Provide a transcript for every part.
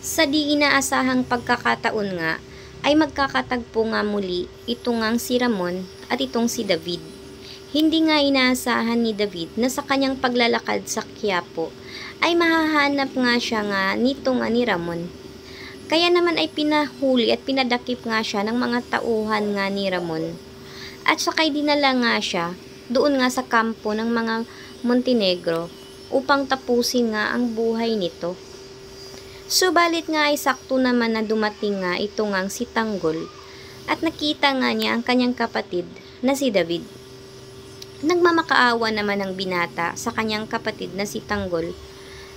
Sa di inaasahang pagkakataon nga, ay magkakatagpo nga muli ito ngang si Ramon at itong si David. Hindi nga inaasahan ni David na sa kanyang paglalakad sa Quiapo ay mahahanap nga siya nga nito nga ni Ramon. Kaya naman ay pinahuli at pinadakip nga siya ng mga tauhan nga ni Ramon. At sakay dinala nga siya doon nga sa kampo ng mga Montenegro upang tapusin nga ang buhay nito. Subalit nga ay sakto naman na dumating nga ito ngang si Tanggol at nakita nga niya ang kanyang kapatid na si David. Nagmamakaawa naman ang binata sa kanyang kapatid na si Tanggol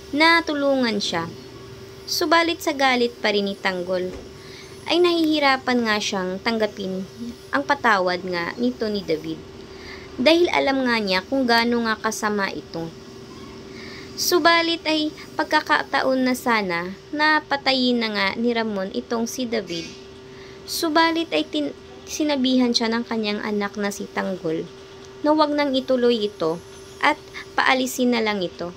na tulungan siya. Subalit sa galit pa rin ni Tanggol ay nahihirapan nga siyang tanggapin ang patawad nga nito ni David dahil alam nga niya kung gaano nga kasama ito. Subalit ay pagkakataon na sana na patayin na nga ni Ramon itong si David. Subalit ay sinabihan siya ng kanyang anak na si Tanggol na huwag nang ituloy ito at paalisin na lang ito.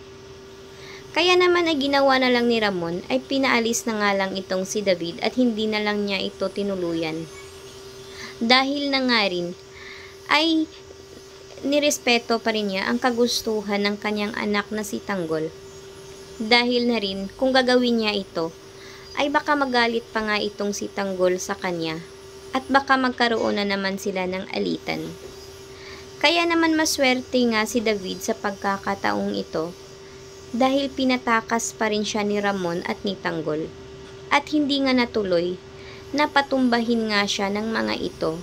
Kaya naman ay ginawa na lang ni Ramon ay pinaalis na nga lang itong si David at hindi na lang niya ito tinuluyan. Dahil na nga rin ay nirespeto pa rin niya ang kagustuhan ng kanyang anak na si Tanggol. Dahil na rin kung gagawin niya ito, ay baka magalit pa nga itong si Tanggol sa kanya at baka magkaroon na naman sila ng alitan. Kaya naman maswerte nga si David sa pagkakataong ito dahil pinatakas pa rin siya ni Ramon at ni Tanggol at hindi nga natuloy na patumbahin nga siya ng mga ito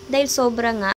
dahil sobra nga